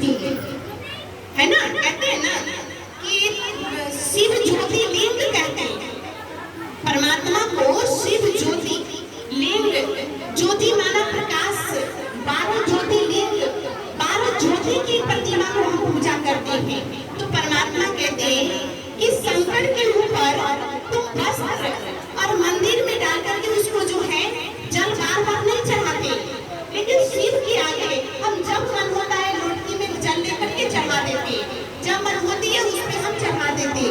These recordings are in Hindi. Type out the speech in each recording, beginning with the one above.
ज्योति है ना, कहते हैं ना कि शिव ज्योति लिंग कहते हैं परमात्मा को। शिव ज्योति लिंग, ज्योति माना प्रकाश, 12 ज्योति लिंग, 12 ज्योति की प्रतिमा को हम पूजा करते हैं। तो परमात्मा कहते हैं कि शंकर के ऊपर तुम वस्त्र और मंदिर में डाल करके उसको जो है जल बार बार नहीं चढ़ाते, लेकिन शिव के आगे हम जब मन होता है लोटकी में जल लेकर के चढ़ा देते, जब मन होती है उसमें हम चढ़ा देते।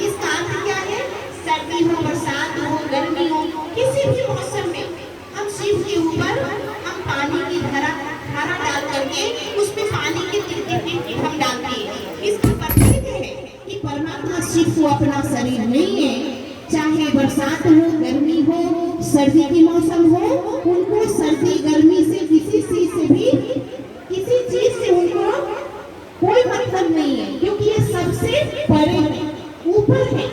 इसका अर्थ क्या है? सर्दी हो, बरसात हो, गर्मी हो, किसी भी मौसम में हम शिव के ऊपर हम पानी की धारा डाल करके उसमें पानी के टिप हम डालते हैं। इसका प्रतीक है कि परमात्मा शिव को अपना शरीर नहीं है, चाहे बरसात हो, गर्मी हो, सर्दी के मौसम हो, उनको सर्दी गर्मी से किसी चीज से भी, किसी चीज से उनको कोई मतलब नहीं है, क्योंकि ये सबसे बड़े है, ऊपर है।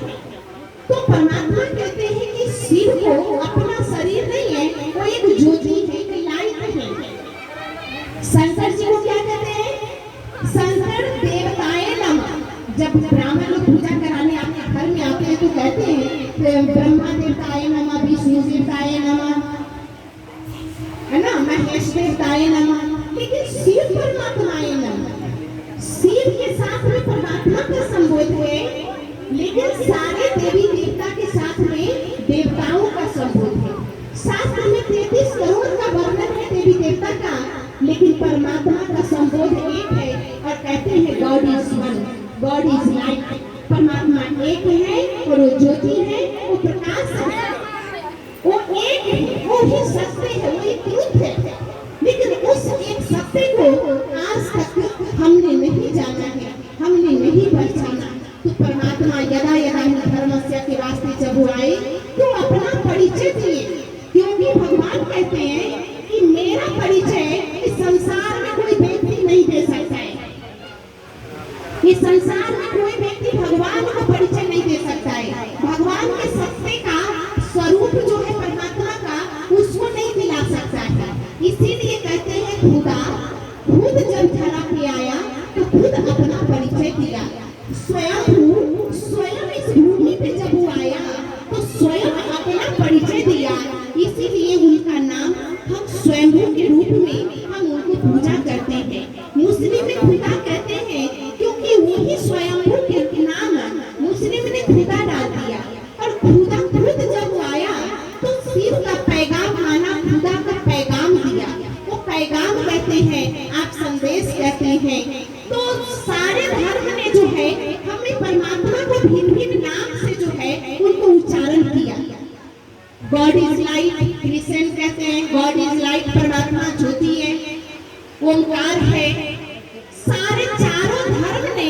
तो परमात्मा कहते हैं कि शिव को अपना शरीर नहीं है, वो एक ज्योति है, एक लाइट है। शंकर जी को क्या कहते हैं? शंकर देवताए नमः। जब ब्राह्मण लोग पूजा कराने आपके घर में आते हैं तो कहते हैं ब्रह्मा देवताए नमः, विष्णु देवताए नमः, है ना, महेश देवताए नमः, लेकिन शिव परमात्माए नमः। शिव के साथ में परमात्मा का संबोध है, लेकिन सारे देवी देवता के साथ में देवताओं का संबोध है। शास्त्र में 33 करोड़ का वर्णन है देवी देवता का, लेकिन परमात्मा का संबोध एक है और कहते हैं God is one, God is light. परमात्मा एक है और वो ज्योति है, वो प्रकाश है, वो एक है, वो ही सत्य है, वो एक ट्रुथ है। लेकिन उस एक सत्य को आज तक हमने नहीं जाना है, हमने नहीं पहचाना। तो परमात्मा यदा यदा ही धर्मस्य के वास्ते जब वो आए तो अपना परिचय दिए, क्योंकि भगवान कहते हैं कि मेरा परिचय इस संसार में कोई व्यक्ति नहीं दे सकता है। इस संसार में कोई व्यक्ति भगवान का परिचय नहीं दे सकता है। भगवान के सत्य का स्वरूप जो है परमात्मा का, उसको नहीं दिला सकता है। इसीलिए कहते हैं खुदा खुद जब धरा पे आया तो खुद अपना परिचय दिया। स्वयं इस भूमि पे जब वो आया तो स्वयं अपना परिचय दिया। इसीलिए उनका नाम हम स्वयंभू के रूप में हम उनको पूजा करते हैं। मुस्लिम में खुदा कहते हैं क्योंकि वही स्वयंभू के नाम मुस्लिम ने खुदा डाल दिया। और खुदा खुद जब वो आया तो शिव का पैगाम माना, खुदा का पैगाम दिया। वो पैगाम कहते हैं, आप संदेश कहते हैं। तो सारे धर्म ने जो है हमने परमात्मा को भिन्न भिन्न नाम से जो है उनको उच्चारण किया। गॉड इज लाइट, क्रिश्चियन कहते हैं गॉड इज लाइट, परमात्मा ज्योति है, ओंकार है। सारे चारों धर्म ने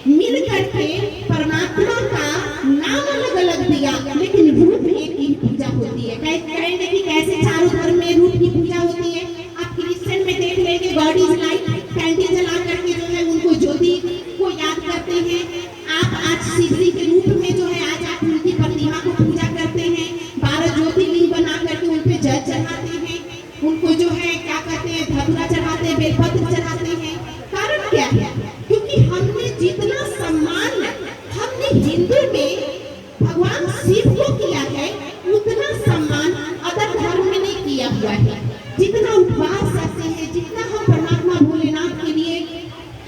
मिल करके परमात्मा का नाम अलग अलग दिया, लेकिन रूप एक ही पूजा होती है। कहेंगे कि कैसे चारों धर्म में रूप की पूजा होती है? आप क्रिश्चियन में देख लेंगे गॉड इज लाइट, कैंडल जला करके जो है उनको ज्योति को याद करते हैं। आप आज शिव जी के रूप में जो है आज आप उनकी प्रतिमा को पूजा करते हैं, 12 ज्योतिर्लिंग बना करके उन पे जल चढ़ाते हैं, उनको जो है क्या कहते हैं धतूरा चढ़ाते हैं, बेलपत्र चढ़ाते हैं। कारण क्या है? क्योंकि हमने जितना सम्मान हमने हिंदू में भगवान शिव को किया है, उतना सम्मान अदर धर्म में नहीं किया हुआ है। जितना उपवास करते हैं, जितना हम परमात्मा भोलेनाथ के लिए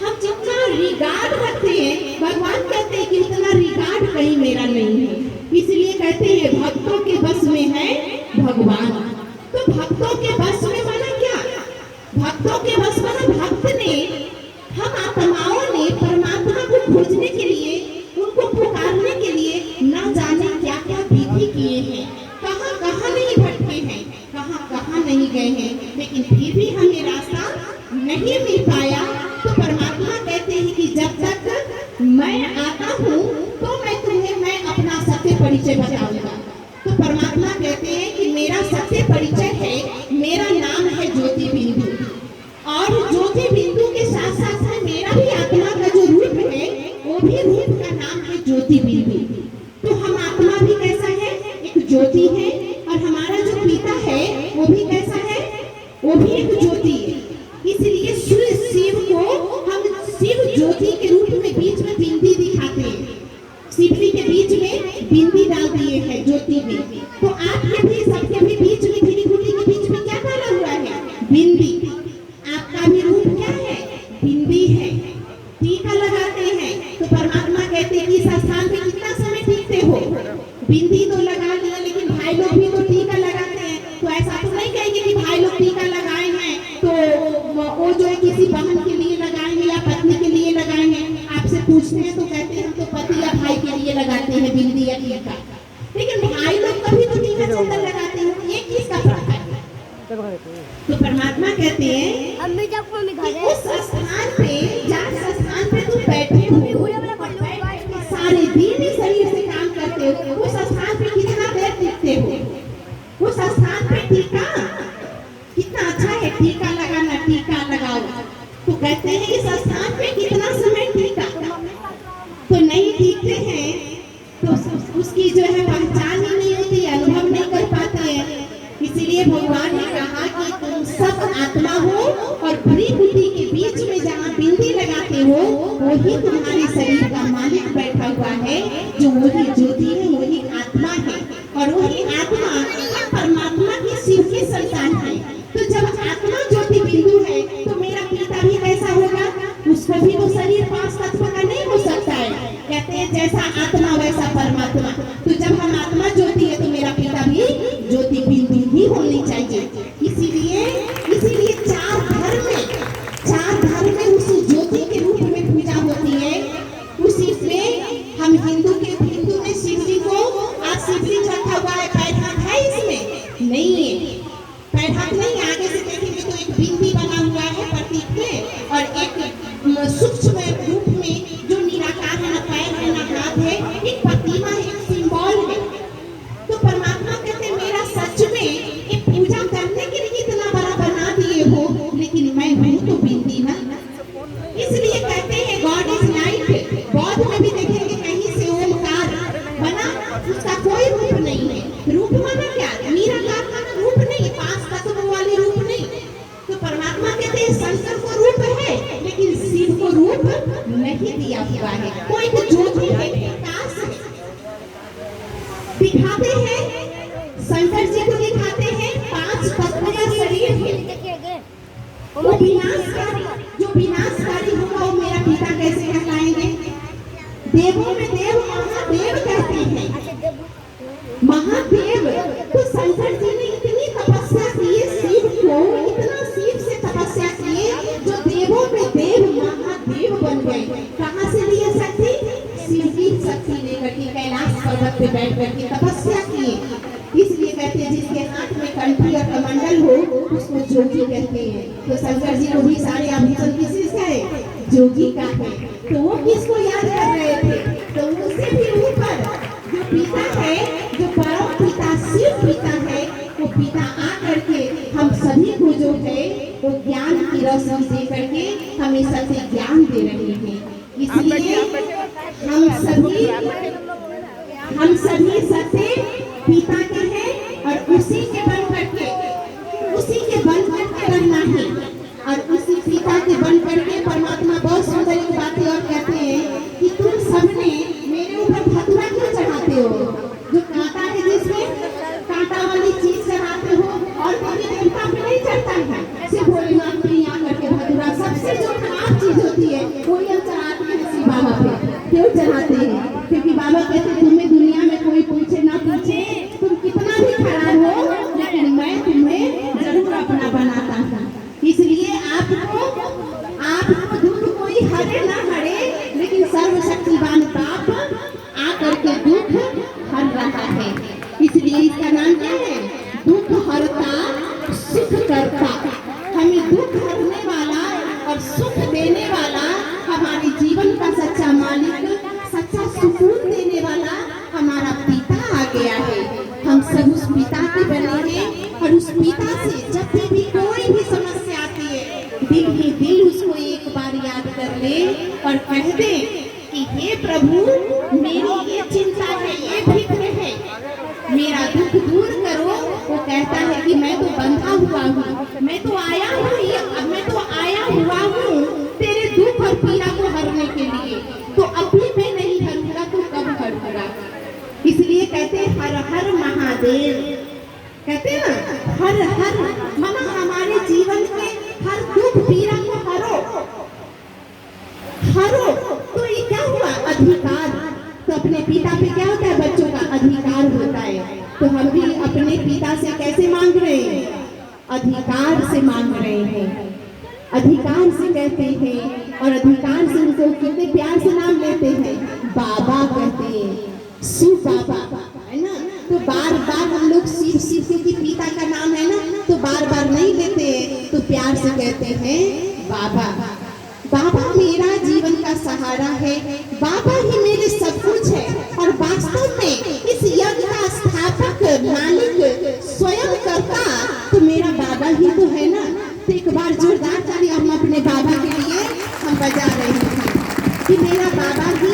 हम जितना रिगार्ड रखते हैं, भगवान कहते हैं कि उतना रिगार्ड कहीं मेरा नहीं है। इसलिए कहते हैं भक्तों के बस में है भगवान। तो भक्तों के बस में माना क्या? भक्तों के बस माना भक्त ने, हम आत्माओं ने परमात्मा को खोजने के लिए, उनको पुकारने के लिए न जाने क्या क्या विधि किए हैं, कहाँ कहाँ नहीं भटके हैं, कहाँ कहाँ नहीं गए हैं, लेकिन फिर भी हमें रास्ता नहीं मिल पाया। तो परमात्मा कहते हैं कि जब तक मैं आता हूँ तो मैं अपना सत्य परिचय बताऊंगा। तो परमात्मा कहते हैं कि मेरा सत्य परिचय है शिव ज्योति के रूप में बीच में बिंदी दिखाते हैं। शिवजी के बीच में बिंदी डाल दिए है ज्योति में। तो आपके भी सबके भी बीच में धीरी के बीच में क्या डाला हुआ है? बिंदी। आपका भी रूप क्या है? बिंदी है। टीका लगाते हैं तो परमात्मा कहते हैं कि इस स्थान पे कितना समय टीकते हो? बिंदी तो लगा लिया, लेकिन भाई लोग भी तो टीका लगाते हैं। तो ऐसा तो नहीं कहेंगे कि भाई लोग टीका लगाए हैं तो वो जो है किसी बहन के लिए लगाए हैं या पत्नी के लिए लगाए हैं। आपसे पूछते हैं तो कहते हैं हम तो पति या भाई के लिए लगाते हैं बिंदी या टीका, लेकिन भाई लोग कभी तो टीका चंदन लगाते हैं। ये किसका प्रथा है? तो परमात्मा कहते हैं उस स्थान पे, जिस स्थान पे तुम बैठे हो, सारे दिन शरीर से काम करते हो, उस स्थान पे कितना देर टिकते हो? उस स्थान पे टीका कितना अच्छा है, टीका लगाना, टीका लगाओ। तो कहते हैं इस स्थान पे कितना समय टीका, तो नहीं टीकते हैं तो उसकी जो है पहचान ही नहीं होती, अनुभव नहीं कर पाते हैं। इसीलिए भगवान ने कहा कि तुम सब आत्मा हो और बुरी बुद्धि के बीच में जहाँ बिंदी लगाते हो वही तुम्हारे शरीर का मालिक बैठा हुआ है, जो वही ज्योति है, वही आत्मा है। और वही आत्मा परमात्मा की शिव की संतान है। तो जब आत्मा ज्योति बिंदु है तो मेरा पिता भी कैसा होगा? उसका भी वो शरीर 5 तत्व का नहीं हो सकता है। कहते हैं जैसा आत्मा वैसा परमात्मा। तो जब हम आत्मा ज्योति है तो मेरा पिता भी ज्योति बिंदु ही होनी चाहिए। इसीलिए चार धर्म में उसी ज्योति के रूप में पूजा होती है। उसी में हम हिंदू में शिव जी को आज शिवलिंग रखा हुआ है। पैर हाथ है इसमें? नहीं है, पैर हाथ नहीं। आगे से देखेंगे तो एक बिंदी बना हुआ है प्रतीक में, और एक सूक्ष्म रूप में जो निराकार है, ना पैर है ना हाथ है, एक प्रतिमा है, एक सिंबल है। तो परमात्मा कहते हैं मेरा सच में एक पूजा करने के लिए इतना बड़ा बना दिए हो, लेकिन मैं हूँ तो बिंदी ना। इसलिए कहते हैं गॉड इज लाइट। बौद्ध में भी देखेंगे कहीं से ओमकार बना, उसका कोई रूप नहीं है। रूप माना क्या? निराकार माना रूप नहीं, 5 तत्व वाले रूप नहीं। तो परमात्मा कहते हैं शंकर को रूप है, लेकिन शिव को रूप नहीं दिया हुआ है। कोई तो ज्योति है, प्रकाश है। दिखाते हैं शंकर जी को, दिखाते हैं 5 तत्व का शरीर है। वो विनाशकारी, जो विनाशकारी होगा वो मेरा पिता कैसे कहलाएंगे? देवों में देव महादेव कहते हैं, महादेव। तो शंकर जी ने इतनी तपस्या की शिव को, इतना शिव से तपस्या किए जो देवों में देव महादेव बन गए। कहाँ से लिए शक्ति? शिव की शक्ति लेकर के कैलाश पर्वत पे बैठ करके तपस्या किए। इसलिए कहते हैं जिसके हाथ में कंठी और कमंडल हो उसको जोगी कहते हैं। तो शंकर जी को भी सारे आभूषण किसका है? जोगी का है। तो वो किसको याद कर रहे थे? तो उससे भी ऊपर जो पिता है, जो परम पिता शिव पिता है, वो पिता आकर के हम सभी को जो है वो ज्ञान की रोशनी दे करके हमेशा से ज्ञान दे रहे हैं। इसलिए हम सभी सत्य पिता के हैं और उसी के बन करके रहना है। और उसी पिता के बन करके परमात्मा बहुत सुंदर एक बात और कहते हैं कि तुम सबने मेरे ऊपर धतूरा क्यों चढ़ाते हो? जो कांटा है जिसमें कांटा वाली चीज चढ़ाते हो, और देवी देवता पे नहीं चढ़ता है। सिर्फ भोलेनाथ पे यहाँ करके धतूरा, सबसे जो खराब चीज होती है वही हम चढ़ाते हैं शिव बाबा पे। क्यों चढ़ाते हैं? क्योंकि बाबा कहते तुम्हें दुनिया में कोई पूछे ना पूछे, तुम कितना भी खराब हो, लेकिन मैं तुम्हें जरूर अपना बनाता हूँ। इसलिए आपको दुख कोई हरे ना हरे, लेकिन सर्वशक्तिवान बाप आकर के दुख हर रहा है। इसलिए इसका नाम क्या है? दुख हरता सुख करता। हमें दुख हरने वाला और सुख देने वाला हमारे जीवन का सच्चा मालिक, सच्चा सुकून देने वाला हमारा पिता आ गया है। हम सब उस पिता के बने हैं, और उस पिता से जब भी कोई भी समस्या आती है, दिल ही दिल उसको एक बार याद कर ले और कह दे कि हे प्रभु मेरी ये चिंता है, ये फिक्र है, मेरा दुख दूर करो। वो कहता है कि मैं तो बंधा हुआ हूँ, मैं तो आया हुआ हूँ तेरे दुख और पीड़ा को हर महादेव। कहते हैं ना, हर हर माना हमारे जीवन के हर दुख पीड़ा को हरो हरो। तो ये क्या हुआ? अधिकार। तो अपने पिता पे क्या होता है? बच्चों का अधिकार होता है। तो हम भी अपने पिता से कैसे मांग रहे हैं? अधिकार से मांग रहे हैं, अधिकार से कहते हैं। और अधिकार से उनको कितने प्यार से नाम लेते हैं, बाबा कहते हैं, शिव बाबा, है ना। तो बार बार हम लोग शिव शिव क्योंकि पिता का नाम है ना, तो बार बार नहीं लेते हैं, तो प्यार से कहते हैं बाबा। बाबा मेरा जीवन का सहारा है, बाबा ही मेरे सब कुछ है। और वास्तव में इस यज्ञ का स्थापक मालिक स्वयं करता तो मेरा बाबा ही तो है ना। तो एक बार जोरदार ताली हम अपने बाबा के लिए हम बजा रहे हैं कि मेरा बाबा ही